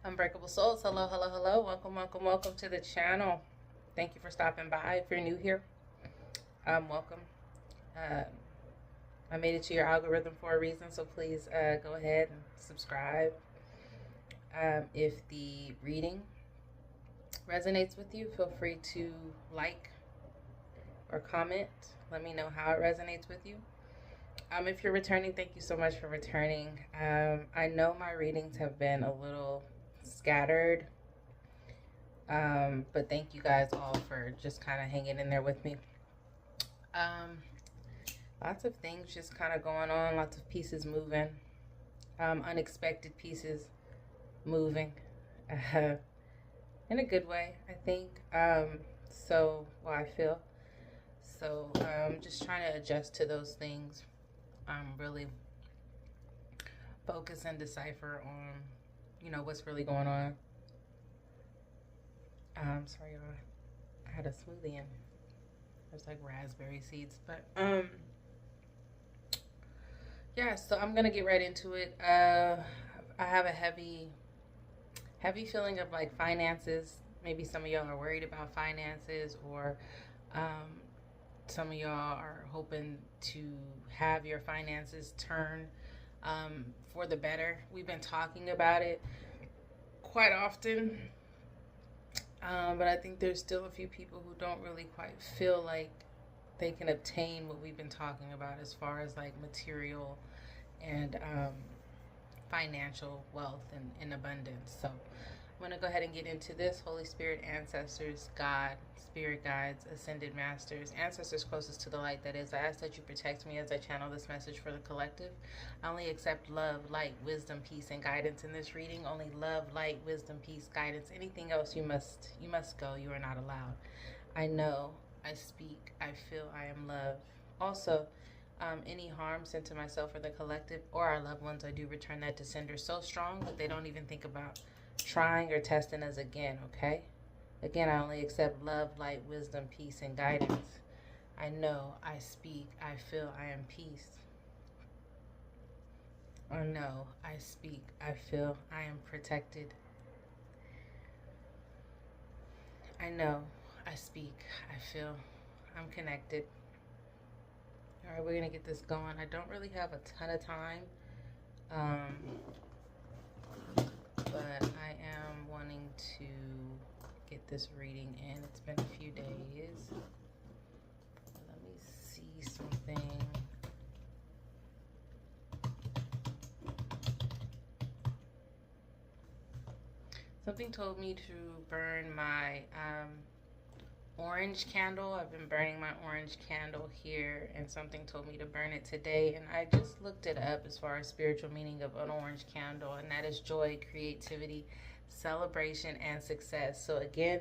Unbreakable Souls, hello, hello, hello. Welcome to the channel. Thank you for stopping by. If you're new here, welcome. Uh, I made it to your algorithm for a reason, so please go ahead and subscribe. If the reading resonates with you, feel free to like or comment. Let me know how it resonates with you. If you're returning, thank you so much for returning. I know my readings have been a little scattered. But thank you guys all for just kind of hanging in there with me. Um, Lots of things just kind of going on, lots of pieces moving, unexpected pieces moving in a good way, I think. I feel. Just trying to adjust to those things, really focus and decipher on, what's really going on. Sorry, I had a smoothie in. There's like raspberry seeds, but yeah. So I'm gonna get right into it. I have a heavy feeling of like finances. Maybe some of y'all are worried about finances, or um, some of y'all are hoping to have your finances turn for the better. We've been talking about it quite often. But I think there's still a few people who don't really quite feel like they can obtain what we've been talking about as far as like material and financial wealth and abundance. So I'm going to go ahead and get into this. Holy Spirit, ancestors, God, spirit guides, ascended masters, ancestors closest to the light that is, I ask that you protect me as I channel this message for the collective. I only accept love, light, wisdom, peace, and guidance in this reading. Only love, light, wisdom, peace, guidance. Anything else you must go. You are not allowed. I know, I speak, I feel I am loved. Also, any harm sent to myself or the collective or our loved ones, I do return that to sender so strong that they don't even think about trying or testing us again, okay? Again, I only accept love, light, wisdom, peace, and guidance. I know, I speak, I feel I am peace. I know, I speak, I feel I am protected. I know, I speak, I feel I'm connected. All right, we're going to get this going. I don't really have a ton of time, but I am wanting to get this reading in. It's been a few days. Let me see something. Something told me to burn my orange candle. I've been burning my orange candle here, and something told me to burn it today. And I just looked it up as far as spiritual meaning of an orange candle, and that is joy, creativity, celebration, and success. So again,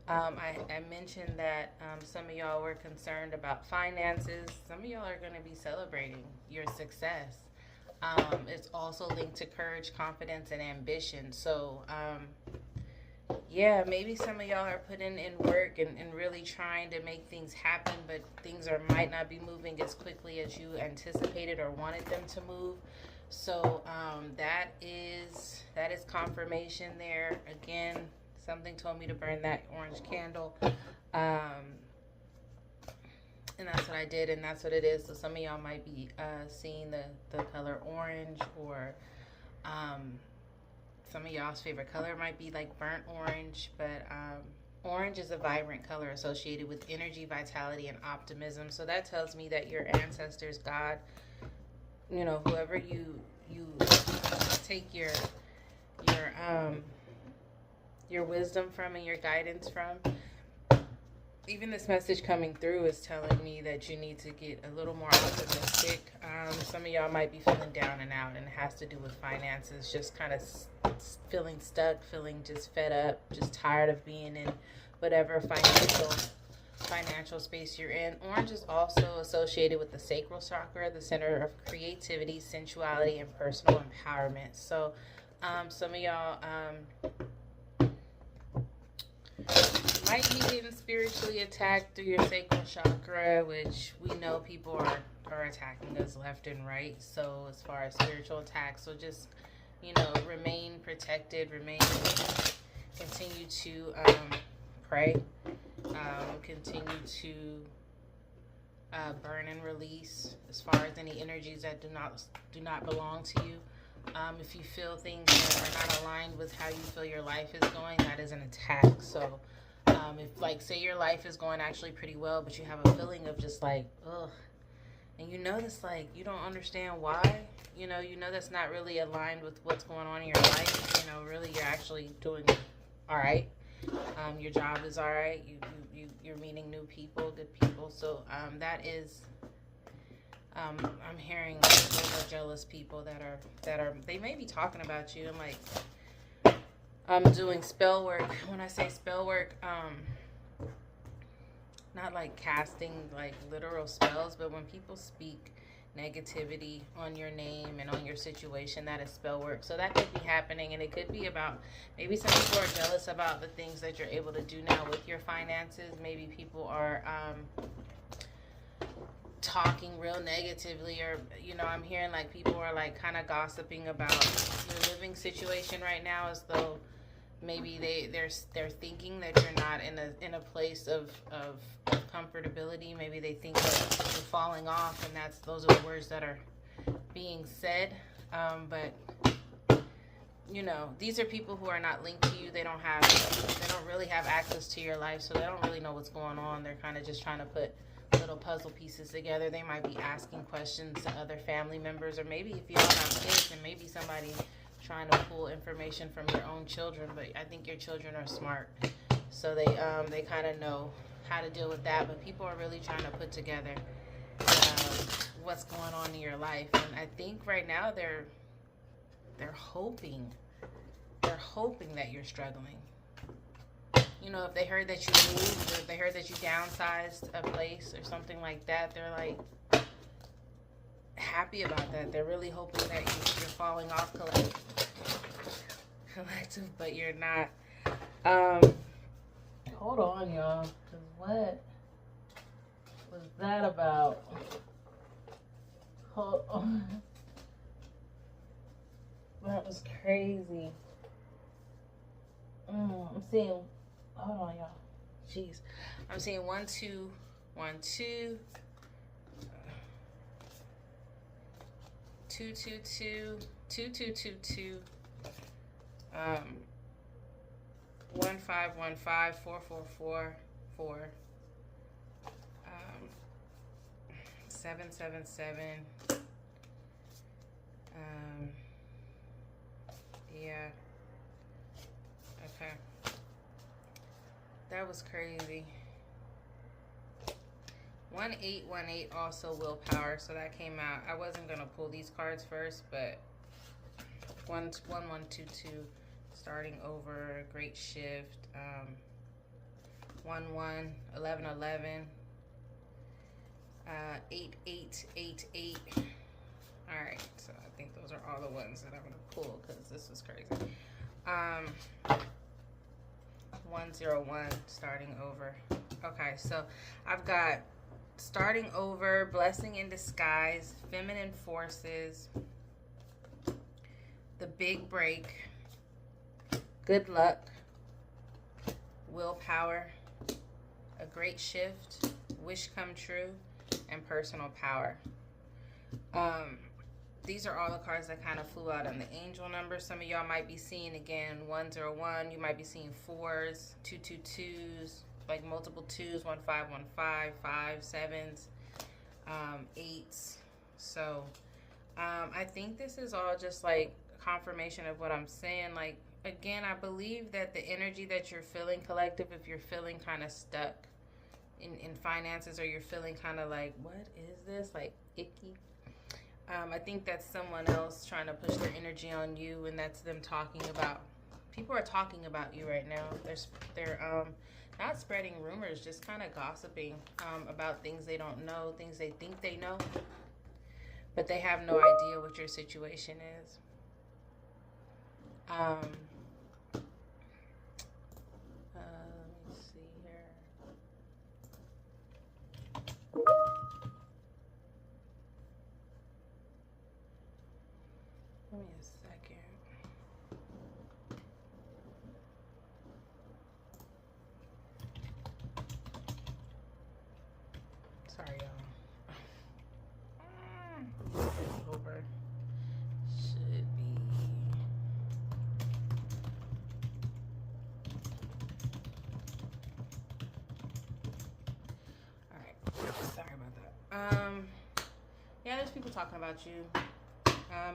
I mentioned that some of y'all were concerned about finances. Some of y'all are going to be celebrating your success. It's also linked to courage, confidence, and ambition. So yeah, maybe some of y'all are putting in work and really trying to make things happen, but things might not be moving as quickly as you anticipated or wanted them to move. So that is confirmation there. Again, something told me to burn that orange candle. And that's what I did, and that's what it is. So some of y'all might be seeing the color orange, or some of y'all's favorite color might be like burnt orange, but orange is a vibrant color associated with energy, vitality, and optimism. So that tells me that your ancestors, God, whoever you take your wisdom from and your guidance from, even this message coming through is telling me that you need to get a little more optimistic. Some of y'all might be feeling down and out, and it has to do with finances, just kind of feeling stuck, feeling just fed up, just tired of being in whatever financial space you're in. Orange is also associated with the sacral chakra, the center of creativity, sensuality, and personal empowerment. So some of y'all might be getting spiritually attacked through your sacral chakra, which we know people are attacking us left and right. So as far as spiritual attacks, so just you know, remain protected, continue to pray, continue to burn and release as far as any energies that do not belong to you. If you feel things that are not aligned with how you feel your life is going, that is an attack. So if, like, say your life is going actually pretty well, but you have a feeling of just like, ugh, and you notice, like, you don't understand why, you know that's not really aligned with what's going on in your life. You know, really, you're actually doing all right. Your job is all right. You're meeting new people, good people. So that is, I'm hearing like, those are jealous people that are they may be talking about you. And like, I'm doing spell work. When I say spell work, not like casting like literal spells, but when people speak negativity on your name and on your situation, that is spell work. So that could be happening, and it could be about, maybe some people are jealous about the things that you're able to do now with your finances. Maybe people are talking real negatively, or I'm hearing like people are like kind of gossiping about your living situation right now, as though maybe they're thinking that you're not in a place of comfortability. Maybe they think that you're falling off, and those are the words that are being said. But these are people who are not linked to you. They don't really have access to your life, so they don't really know what's going on. They're kind of just trying to put little puzzle pieces together. They might be asking questions to other family members, or maybe if you don't have kids, and maybe somebody trying to pull information from your own children. But I think your children are smart, so they kind of know how to deal with that. But people are really trying to put together what's going on in your life, and I think right now they're hoping that you're struggling. If they heard that you moved, or if they heard that you downsized a place or something like that, they're like happy about that. They're really hoping that you're falling off collective, but you're not. Hold on, y'all, because what was that about? Hold on. That was crazy. I'm seeing. Hold on, y'all. Jeez. I'm seeing 1 2 1 2 2 2 2 2 2 2 2 1 5 1 5 4 4 4 4 7 7 7 yeah. Okay. That was crazy. 1818 also willpower, so that came out. I wasn't gonna pull these cards first, but 1122 starting over, great shift. 11 11 8888. All right, so I think those are all the ones that I'm gonna pull because this was crazy. 101 starting over. Okay, so I've got starting over, blessing in disguise, feminine forces, the big break, good luck, willpower, a great shift, wish come true, and personal power. These are all the cards that kind of flew out on the angel number. Some of y'all might be seeing, again, 101. You might be seeing 4s, 222s, like multiple 2s, 1515, 5 7s, 8s. So I think this is all just like confirmation of what I'm saying. Like, again, I believe that the energy that you're feeling, collective, if you're feeling kind of stuck in finances, or you're feeling kind of like, what is this, like icky, I think that's someone else trying to push their energy on you, and that's them talking about, people are talking about you right now. They're not spreading rumors, just kind of gossiping about things they don't know, things they think they know, but they have no idea what your situation is. Let me see here. Give me a second. Sorry, y'all. Over. Should be. Alright. Sorry about that. Yeah, there's people talking about you.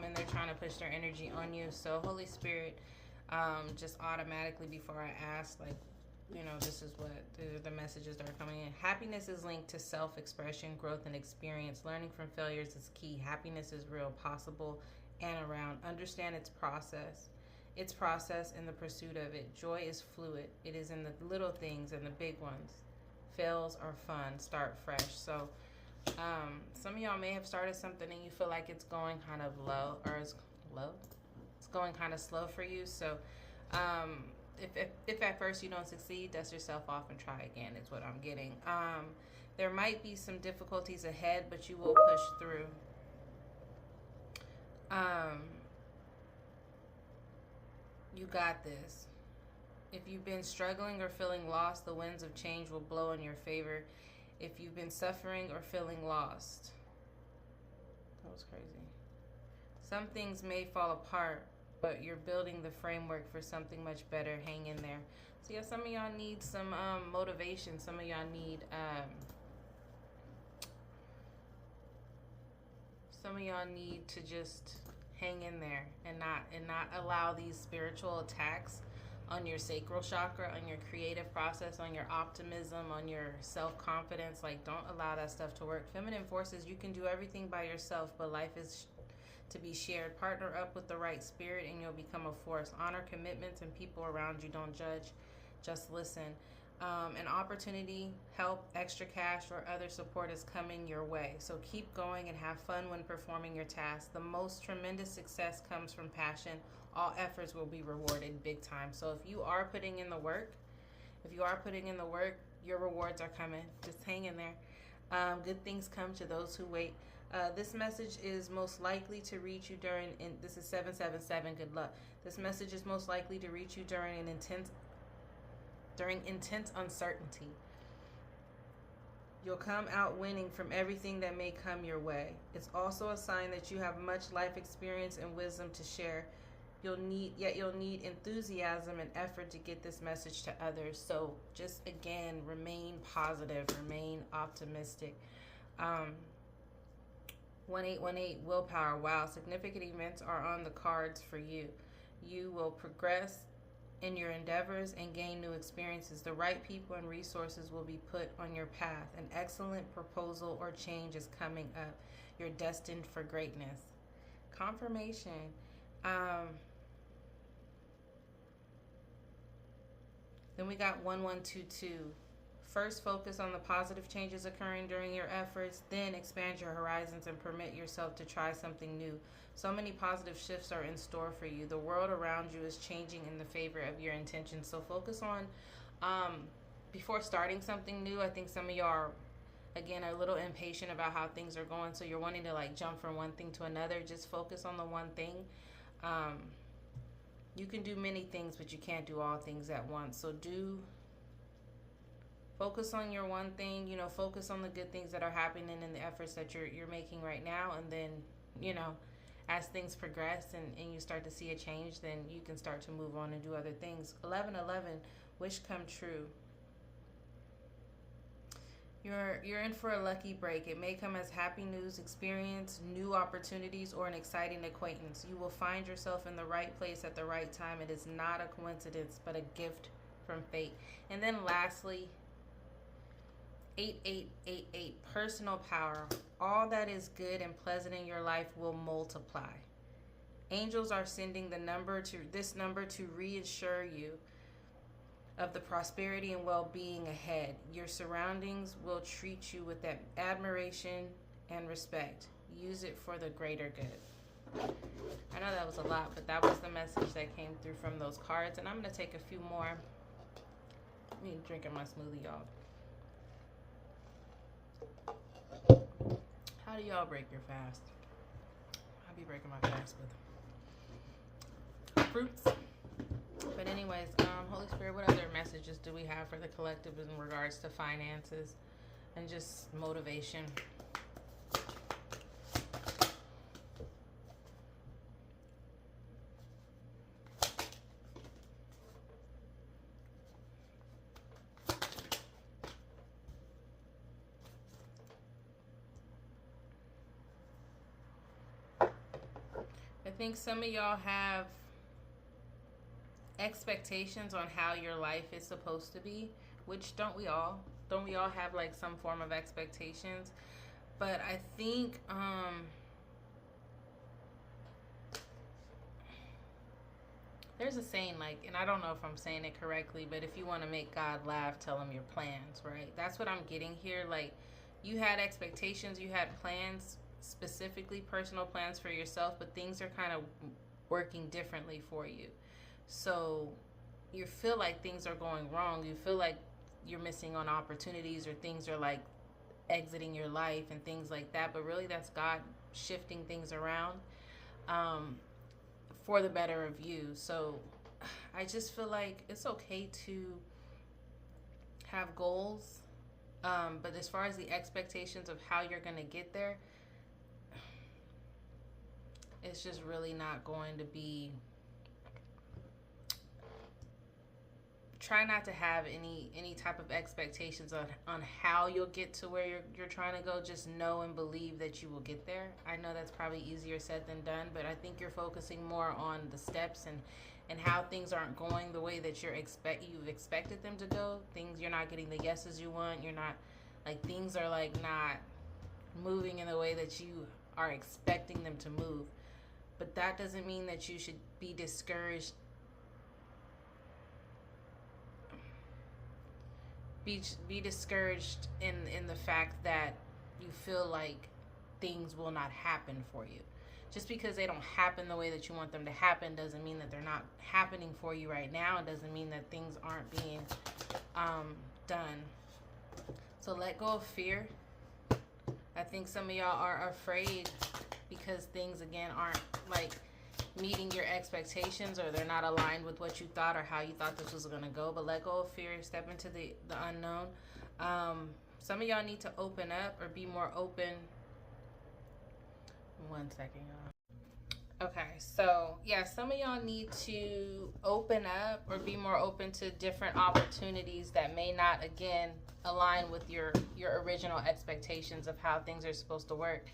And they're trying to push their energy on you. So Holy Spirit, just automatically before I ask, like, you know, this is what the messages that are coming in. Happiness is linked to self-expression, growth, and experience. Learning from failures is key. Happiness is real, possible, and around. Understand its process in the pursuit of it. Joy is fluid. It is in the little things and the big ones. Fails are fun. Start fresh. So some of y'all may have started something and you feel like it's going kind of low, or it's going kind of slow for you. So if at first you don't succeed, dust yourself off and try again, is what I'm getting. There might be some difficulties ahead, but you will push through. You got this. If you've been struggling or feeling lost, the winds of change will blow in your favor. If you've been suffering or feeling lost, that was crazy. Some things may fall apart, but you're building the framework for something much better. Hang in there. So yeah, some of y'all need some motivation. Some of y'all need to just hang in there and not allow these spiritual attacks on your sacral chakra, on your creative process, on your optimism, on your self-confidence. Like, don't allow that stuff to work. Feminine forces, you can do everything by yourself, but life is to be shared. Partner up with the right spirit and you'll become a force. Honor commitments and people around you. Don't judge, just listen. An opportunity, help, extra cash, or other support is coming your way. So keep going and have fun when performing your tasks. The most tremendous success comes from passion. All efforts will be rewarded big time. So if you are putting in the work, your rewards are coming. Just hang in there. Good things come to those who wait. This message is most likely to reach you this is 777, good luck. This message is most likely to reach you during intense uncertainty. You'll come out winning from everything that may come your way. It's also a sign that you have much life experience and wisdom to share. You'll need enthusiasm and effort to get this message to others. So just, again, remain positive, remain optimistic. 1818 willpower. Wow, significant events are on the cards for you. You will progress in your endeavors and gain new experiences. The right people and resources will be put on your path. An excellent proposal or change is coming up. You're destined for greatness. Confirmation. Then we got 1122. First, focus on the positive changes occurring during your efforts. Then expand your horizons and permit yourself to try something new. So many positive shifts are in store for you. The world around you is changing in the favor of your intentions. So focus on, before starting something new, I think some of y'all are, again, a little impatient about how things are going. So you're wanting to like jump from one thing to another. Just focus on the one thing. You can do many things, but you can't do all things at once. So focus on your one thing, focus on the good things that are happening and the efforts that you're making right now. And then, as things progress and you start to see a change, then you can start to move on and do other things. 1111, wish come true. You're in for a lucky break. It may come as happy news, experience, new opportunities, or an exciting acquaintance. You will find yourself in the right place at the right time. It is not a coincidence, but a gift from fate. And then lastly, 8888, personal power. All that is good and pleasant in your life will multiply. Angels are sending this number to reassure you of the prosperity and well-being ahead. Your surroundings will treat you with that admiration and respect. Use it for the greater good. I know that was a lot, but that was the message that came through from those cards. And I'm going to take a few more. Me drinking my smoothie, y'all. How do y'all break your fast? I'll be breaking my fast with fruits. But anyways, Holy Spirit, what other messages do we have for the collective in regards to finances? and just motivation. I think some of y'all have expectations on how your life is supposed to be, which don't we all? Don't we all have like some form of expectations? But I think there's a saying, like, and I don't know if I'm saying it correctly, but if you want to make God laugh, tell him your plans, right? That's what I'm getting here. Like, you had expectations, you had plans, specifically personal plans for yourself, but things are kind of working differently for you. So you feel like things are going wrong. You feel like you're missing on opportunities, or things are like exiting your life and things like that. But really, that's God shifting things around for the better of you. So I just feel like it's okay to have goals. But as far as the expectations of how you're going to get there, it's just really not going to be. Try not to have any type of expectations on how you'll get to where you're trying to go. Just know and believe that you will get there. I know that's probably easier said than done, but I think you're focusing more on the steps and how things aren't going the way that you've expected them to go. Things, you're not getting the yeses you want. You're not, like, things are like not moving in the way that you are expecting them to move. But that doesn't mean that you should be discouraged. Be discouraged in the fact that you feel like things will not happen for you. Just because they don't happen the way that you want them to happen doesn't mean that they're not happening for you right now. It doesn't mean that things aren't being done. So let go of fear. I think some of y'all are afraid because things, again, aren't like meeting your expectations, or they're not aligned with what you thought or how you thought this was going to go. But let go of fear. Step into the unknown. Some of y'all need to open up or be more open. 1 second, y'all. Okay, so yeah, some of y'all need to open up or be more open to different opportunities that may not, again, align with your original expectations of how things are supposed to work.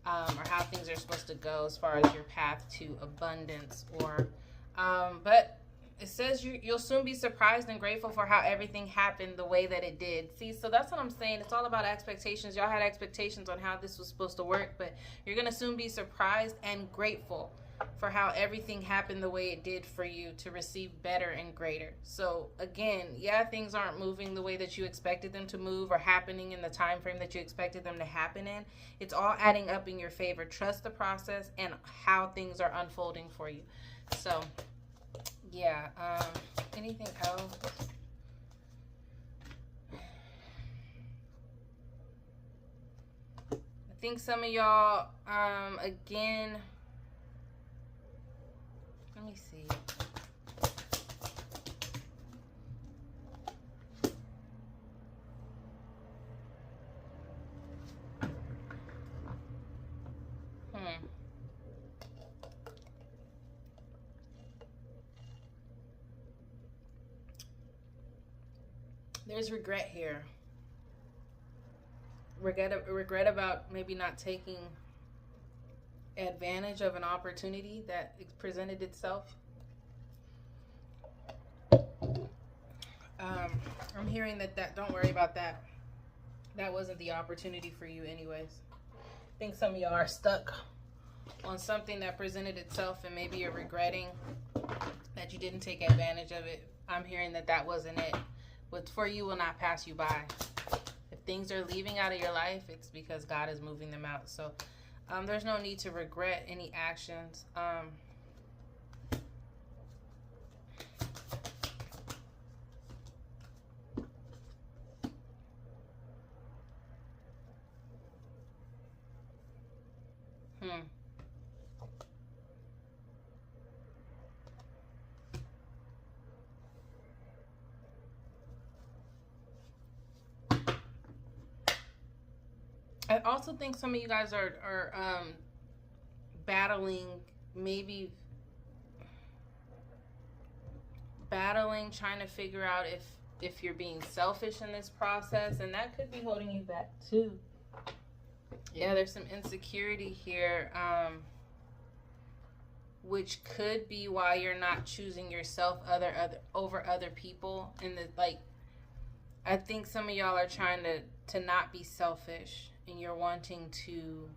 Or how things are supposed to go as far as your path to abundance. But it says you'll soon be surprised and grateful for how everything happened the way that it did. See, so that's what I'm saying. It's all about expectations. Y'all had expectations on how this was supposed to work, but you're going to soon be surprised and grateful for how everything happened the way it did for you to receive better and greater. So again, yeah, things aren't moving the way that you expected them to move or happening in the time frame that you expected them to happen in. It's all adding up in your favor. Trust the process and how things are unfolding for you. So yeah, anything else? I think some of y'all, again, let me see. There's regret here. Regret about maybe not taking advantage of an opportunity that presented itself. I'm hearing that don't worry about that. That wasn't the opportunity for you anyways. I think some of y'all are stuck on something that presented itself, and maybe you're regretting that you didn't take advantage of it. I'm hearing that wasn't it. What's for you will not pass you by. If things are leaving out of your life, it's because God is moving them out. So there's no need to regret any actions. also think some of you guys are battling, maybe trying to figure out if you're being selfish in this process, and that could be holding you back too. Yeah, there's some insecurity here, which could be why you're not choosing yourself over other people. And I think some of y'all are trying to not be selfish, and you're wanting to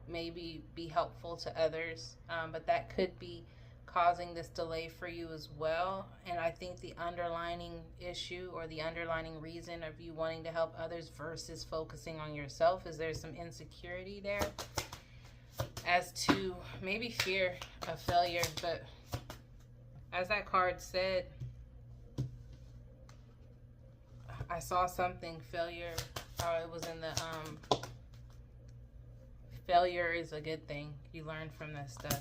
maybe be helpful to others, but that could be causing this delay for you as well. And I think the underlining issue, or the underlining reason of you wanting to help others versus focusing on yourself, is there's some insecurity there as to maybe fear of failure. But as that card said, I saw something, failure. It was in the failure is a good thing. You learn from this stuff.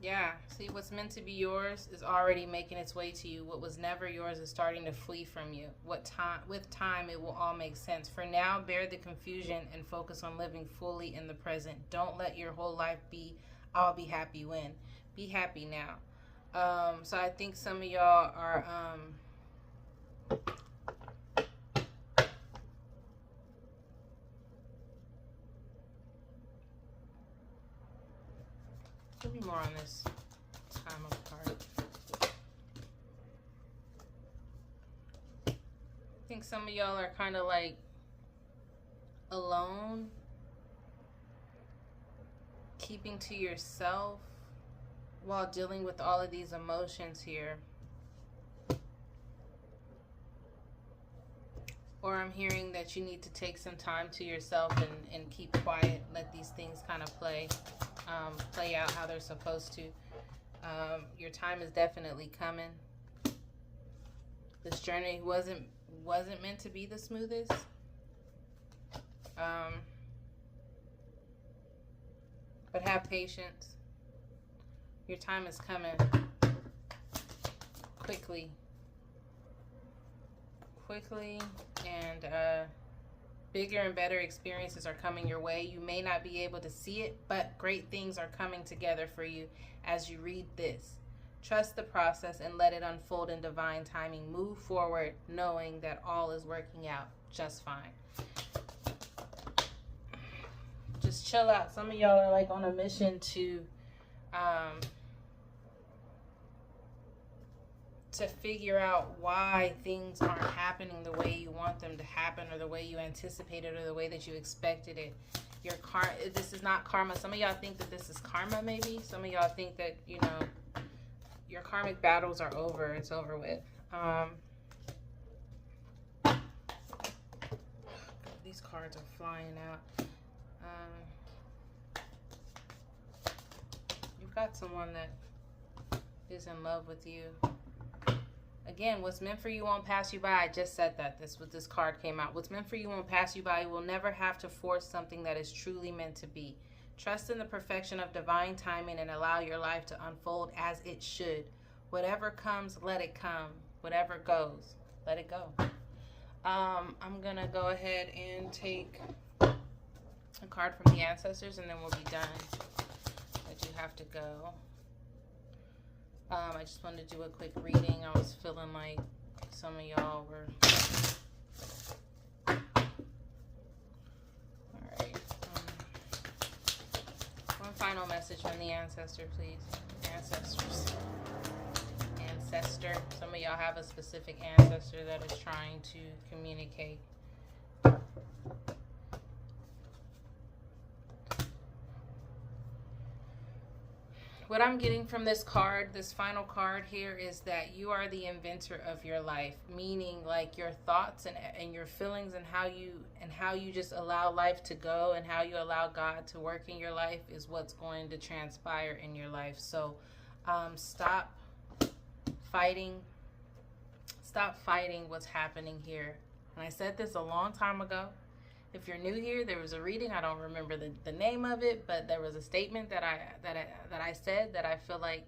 Yeah, see, what's meant to be yours is already making its way to you. What was never yours is starting to flee from you. With time, it will all make sense. For now, bear the confusion and focus on living fully in the present. Don't let your whole life be, I'll be happy when. Be happy now. So I think some of y'all are give me more on this time of card. I think some of y'all are kind of like alone, keeping to yourself while dealing with all of these emotions here. Or I'm hearing that you need to take some time to yourself and keep quiet, let these things kind of play out how they're supposed to. Your time is definitely coming. This journey wasn't meant to be the smoothest. But have patience. Your time is coming quickly, and bigger and better experiences are coming your way. You may not be able to see it, but great things are coming together for you as you read this. Trust the process and let it unfold in divine timing. Move forward knowing that all is working out just fine. Just chill out. Some of y'all are like on a mission to figure out why things aren't happening the way you want them to happen, or the way you anticipated, or the way that you expected it. This is not karma. Some of y'all think that this is karma, maybe. Some of y'all think that, you know, your karmic battles are over. It's over with. These cards are flying out. You've got someone that is in love with you. Again, what's meant for you won't pass you by. I just said that. This card came out. What's meant for you won't pass you by. You will never have to force something that is truly meant to be. Trust in the perfection of divine timing and allow your life to unfold as it should. Whatever comes, let it come. Whatever goes, let it go. I'm going to go ahead and take a card from the ancestors, and then we'll be done. I do have to go. I just wanted to do a quick reading. I was feeling like some of y'all were... Alright. One final message from the ancestor, please. Ancestors. Ancestor. Some of y'all have a specific ancestor that is trying to communicate. What I'm getting from this card, this final card here, is that you are the inventor of your life, meaning like your thoughts and your feelings and how you just allow life to go and how you allow God to work in your life is what's going to transpire in your life. So stop fighting what's happening here. And I said this a long time ago. If you're new here, there was a reading, I don't remember the name of it, but there was a statement that I said that I feel like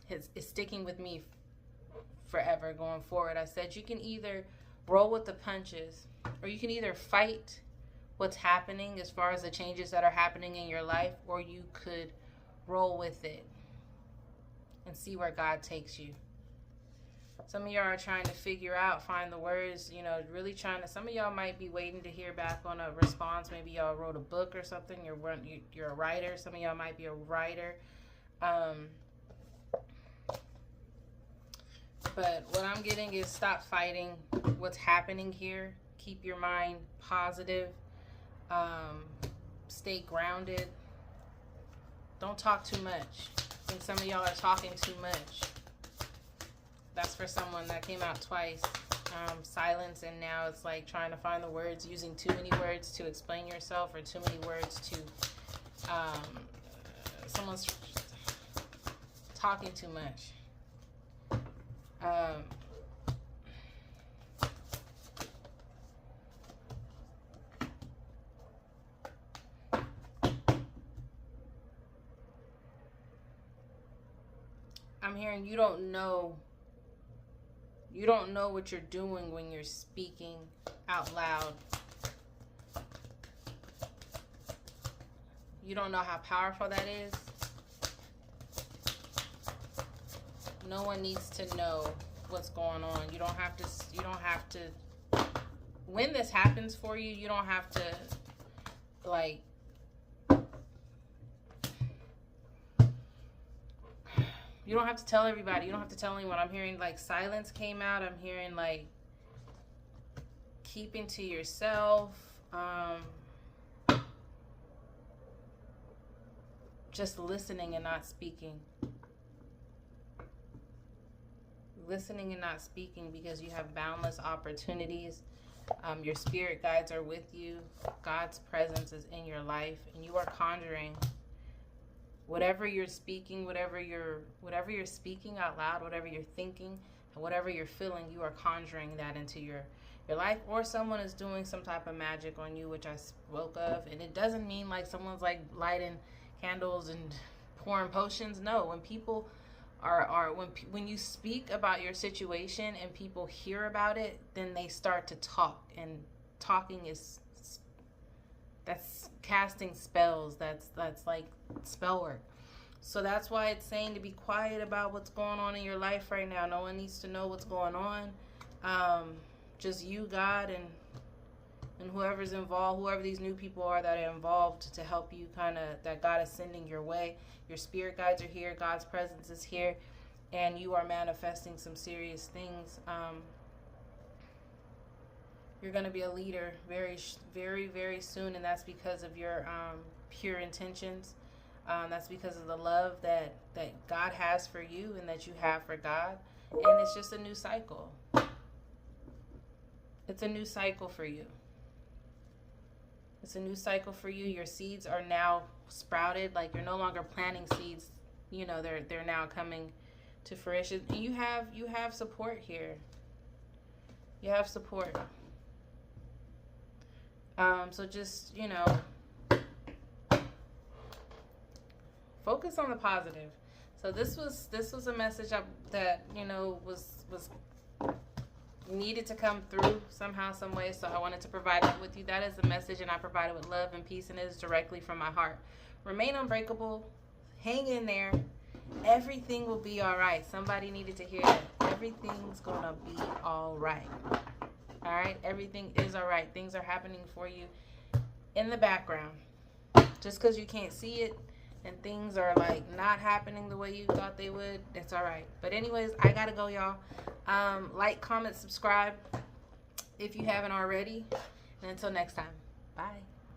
is sticking with me forever going forward. I said you can either roll with the punches, or you can either fight what's happening as far as the changes that are happening in your life, or you could roll with it and see where God takes you. Some of y'all are trying to figure out, find the words, really trying to. Some of y'all might be waiting to hear back on a response. Maybe y'all wrote a book or something. You're a writer. Some of y'all might be a writer. But what I'm getting is stop fighting what's happening here. Keep your mind positive. Stay grounded. Don't talk too much. I think some of y'all are talking too much. That's for someone that came out twice. Silence, and now it's like trying to find the words, using too many words to explain yourself, or too many words to someone's talking too much. I'm hearing you don't know what you're doing when you're speaking out loud. You don't know how powerful that is. No one needs to know what's going on. You don't have to when this happens for you, you don't have to you don't have to tell everybody. You don't have to tell anyone. I'm hearing silence came out. I'm hearing keeping to yourself. Just listening and not speaking. Listening and not speaking because you have boundless opportunities. Your spirit guides are with you. God's presence is in your life, and you are conjuring whatever you're speaking, whatever you're speaking out loud, whatever you're thinking, and whatever you're feeling, you are conjuring that into your life. Or someone is doing some type of magic on you, which I spoke of. And it doesn't mean someone's lighting candles and pouring potions. No, when people when you speak about your situation and people hear about it, then they start to talk. And talking that's casting spells. That's like spell work. So that's why it's saying to be quiet about what's going on in your life right now. No one needs to know what's going on. Just you, God, and whoever's involved, whoever these new people are that are involved to help you, that God is sending your way. Your spirit guides are here. God's presence is here, and you are manifesting some serious things. You're going to be a leader very, very, very soon, and that's because of your pure intentions. That's because of the love that God has for you and that you have for God. And it's just a new cycle. It's a new cycle for you. It's a new cycle for you. Your seeds are now sprouted. You're no longer planting seeds. They're now coming to fruition. And you have support here. You have support. So just, focus on the positive. So this was a message that was needed to come through somehow, some way. So I wanted to provide that with you. That is the message, and I provide it with love and peace, and it is directly from my heart. Remain unbreakable. Hang in there. Everything will be all right. Somebody needed to hear that. Everything's gonna be all right. All right? Everything is all right. Things are happening for you in the background. Just because you can't see it and things are not happening the way you thought they would, that's all right. But anyways, I gotta go, y'all. Like, comment, subscribe if you haven't already. And until next time, bye.